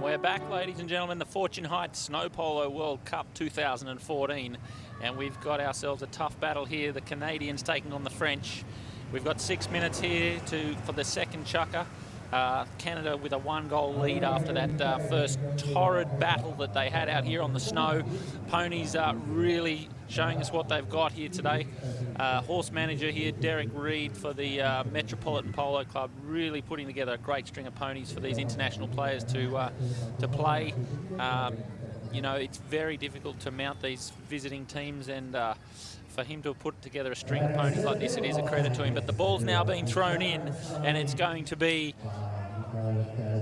We're back, ladies and gentlemen, the Fortune Heights Snow Polo World Cup 2014, and we've got ourselves a tough battle here. The Canadians taking on the French. We've got 6 minutes here for the second Chukka. Canada with a 1-goal lead after that first torrid battle that they had out here on the snow. Ponies are really showing us what they've got here today. Horse manager here, Derek Reed for the Metropolitan Polo Club, really putting together a great string of ponies for these international players to play. You know, it's very difficult to mount these visiting teams, and for him to have put together a string of ponies like this, it is a credit to him. But the ball's now being thrown in, and it's going to be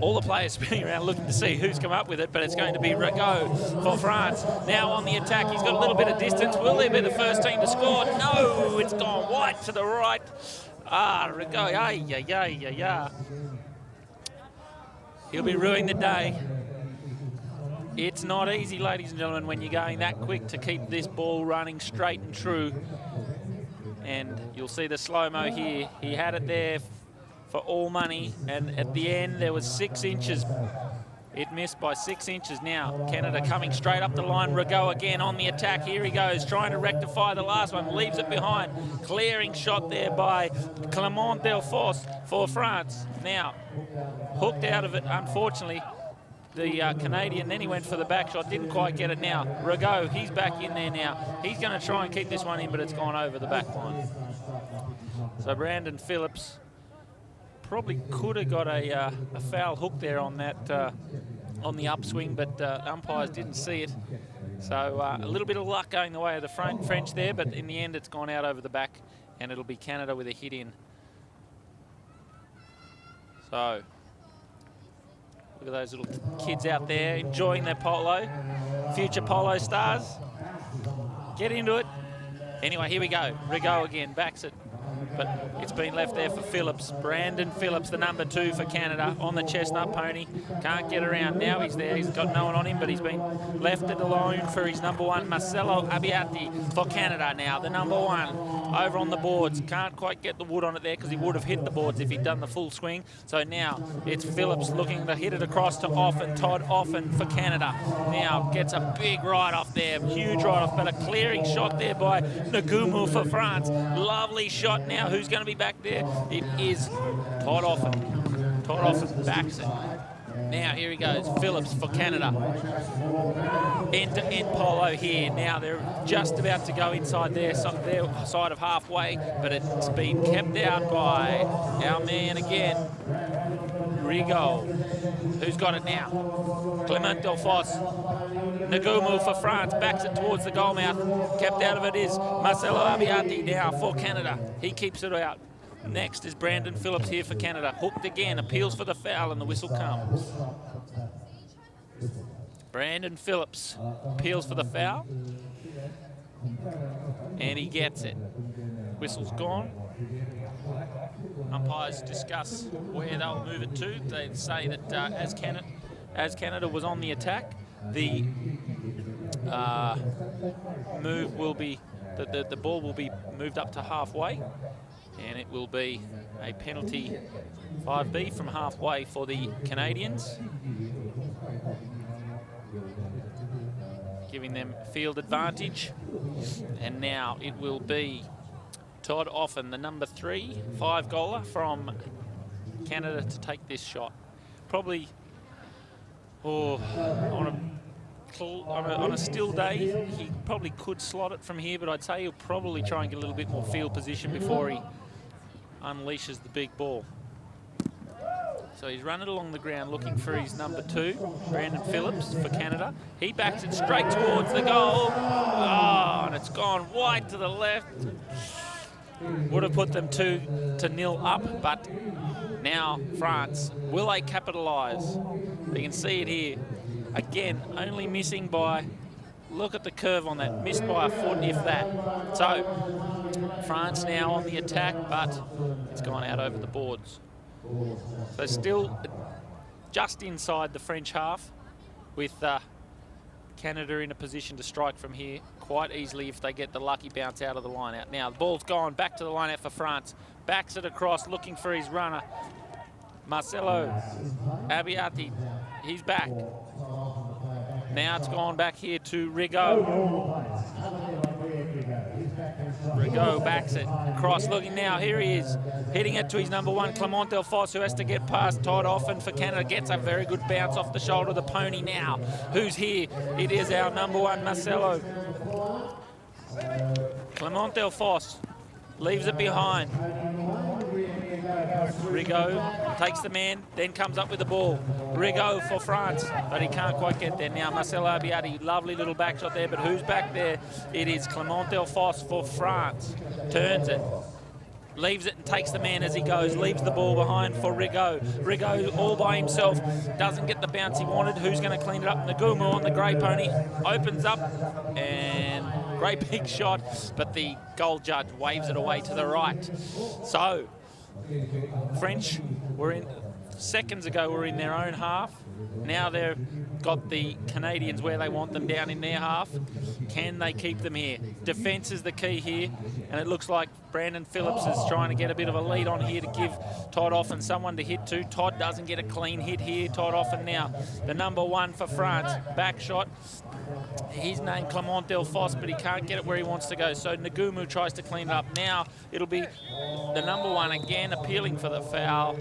all the players spinning around looking to see who's come up with it, but it's going to be Rigaud for France. Now on the attack, he's got a little bit of distance. Will they be the first team to score? No, it's gone wide to the right. Rigaud, he'll be ruining the day. It's not easy, ladies and gentlemen, when you're going that quick to keep this ball running straight and true. And you'll see the slow-mo here. He had it there for all money, and at the end there was 6 inches. It missed by 6 inches. Now Canada coming straight up the line. Rigaud again on the attack. Here he goes, trying to rectify the last one, leaves it behind. Clearing shot there by Clement Delforce for France. Now hooked out of it, unfortunately, the Canadian. Then he went for the back shot, didn't quite get it. Now Rigaud, he's back in there now. He's going to try and keep this one in, but it's gone over the back line. So Brandon Phillips probably could have got a foul hook there on that on the upswing, but umpires didn't see it. So a little bit of luck going the way of the French there, but in the end it's gone out over the back, and it'll be Canada with a hit in. So look at those little kids out there enjoying their polo. Future polo stars. Get into it. Anyway, here we go. Rigaud again, backs it. But it's been left there for Phillips. Brandon Phillips, the number 2 for Canada, on the chestnut pony. Can't get around. Now he's there. He's got no one on him, but he's been left it alone for his number 1, Marcelo Abbiati for Canada now, the number 1. Over on the boards. Can't quite get the wood on it there because he would have hit the boards if he'd done the full swing. So now it's Phillips looking to hit it across to Offen, Todd Offen for Canada. Now gets a big ride-off there, huge ride-off, but a clearing shot there by Nagumu for France. Lovely shot now. Who's going to be back there? It is Todd Offen. Todd Offen backs it. Now here he goes, Phillips for Canada. End-to-end polo here. Now they're just about to go inside their side of halfway, but it's been kept out by our man again, Rigaud. Who's got it now? Clement Delforce. Nagumu for France, backs it towards the goal mouth. Kept out of it is Marcelo Abbiati now for Canada. He keeps it out. Next is Brandon Phillips here for Canada. Hooked again, appeals for the foul, and the whistle comes. Brandon Phillips appeals for the foul, and he gets it. Whistle's gone. Umpires discuss where they'll move it to. They say that as Canada was on the attack, the move will be the ball will be moved up to halfway, and it will be a penalty 5B from halfway for the Canadians, giving them field advantage. And now it will be Todd Offen, the number 3 5-goaler from Canada, to take this shot. Probably on a still day, he probably could slot it from here, but I'd say he'll probably try and get a little bit more field position before he unleashes the big ball. So he's run it along the ground looking for his number 2, Brandon Phillips for Canada. He backs it straight towards the goal. Oh, and it's gone wide to the left. Would have put them 2-0 up, but now France, will they capitalise? You can see it here. Again, only missing by, look at the curve on that, missed by a foot, if that. So France now on the attack, but it's gone out over the boards. So still just inside the French half, with Canada in a position to strike from here quite easily if they get the lucky bounce out of the line out. Now the ball's gone back to the line out for France. Backs it across, looking for his runner. Marcelo Abbiati he's back. Now it's gone back here to Rigaud. Rigaud backs it, cross looking now, here he is, hitting it to his number one, Clement Delfosse, who has to get past Todd Offen for Canada, gets a very good bounce off the shoulder of the pony now. Who's here? It is our number one, Marcelo. Clement Delfosse leaves it behind. Rigaud takes the man, then comes up with the ball. Rigaud for France, but he can't quite get there. Now Marcel Albiati, lovely little back shot there, but who's back there? It is Clement Delfosse for France. Turns it, leaves it and takes the man as he goes, leaves the ball behind for Rigaud. Rigaud all by himself, doesn't get the bounce he wanted. Who's going to clean it up? Nagumo on the grey pony, opens up, and great big shot, but the goal judge waves it away to the right. So, French were in, seconds ago were in their own half. Now they've got the Canadians where they want them, down in their half. Can they keep them here? Defence is the key here, and it looks like Brandon Phillips is trying to get a bit of a lead on here to give Todd Offen someone to hit to. Todd doesn't get a clean hit here. Todd Offen now, the number one for France. Back shot. He's named Clement Delfosse, but he can't get it where he wants to go. So Nagumo tries to clean it up. Now it'll be the number one again appealing for the foul.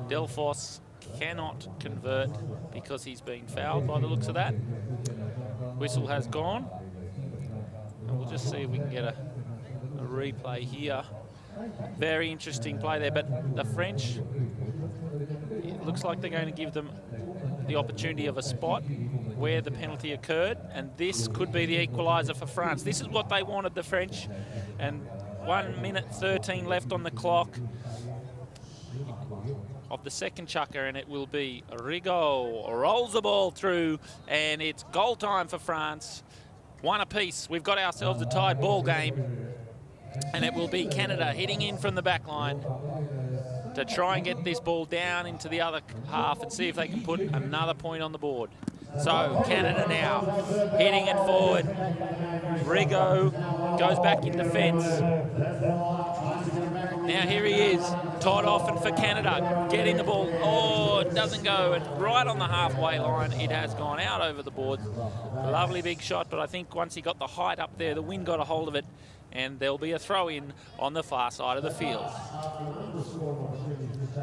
Delfosse cannot convert because he's been fouled by the looks of that. Whistle has gone. And we'll just see if we can get a replay here. Very interesting play there, but the French, it looks like they're going to give them the opportunity of a spot where the penalty occurred, and this could be the equaliser for France. This is what they wanted, the French, and 1 minute 13 left on the clock of the second chukker, and it will be Rigaud rolls the ball through, and it's goal time for France. One apiece. We've got ourselves a tied ball game, and it will be Canada hitting in from the back line to try and get this ball down into the other half and see if they can put another point on the board. So Canada now hitting it forward. Rigaud goes back in defence. Now here he is, Todd Offen for Canada, getting the ball. Oh, it doesn't go, and right on the halfway line, it has gone out over the board. Lovely big shot, but I think once he got the height up there, the wind got a hold of it, and there'll be a throw-in on the far side of the field.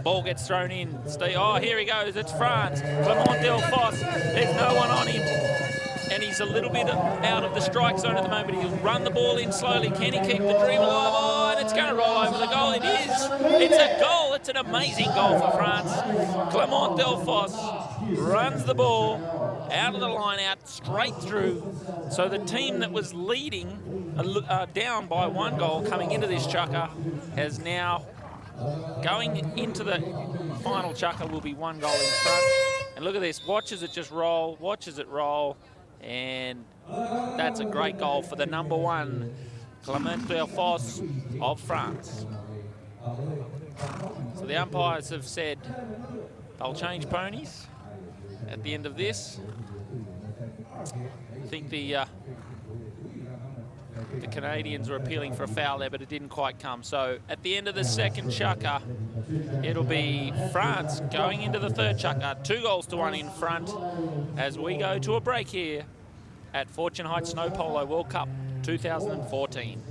Ball gets thrown in. Oh, here he goes. It's France. Clement Delfosse. There's no one on him. And he's a little bit out of the strike zone at the moment. He'll run the ball in slowly. Can he keep the dream alive? Oh, and it's going to roll over the goal. It is. It's a goal. It's an amazing goal for France. Clement Delfosse runs the ball out of the line, out straight through. So the team that was leading down by 1 goal coming into this chukker has now, going into the final chukker, will be 1 goal in front. And look at this. Watches it just roll. Watches it roll. And that's a great goal for the number one, Clement Delfosse of France. So the umpires have said they'll change ponies at the end of this. I think the Canadians were appealing for a foul there, but it didn't quite come. So at the end of the second chukker, it'll be France going into the third chukker, 2-1 in front as we go to a break here at Fortune Heights Snow Polo World Cup 2014.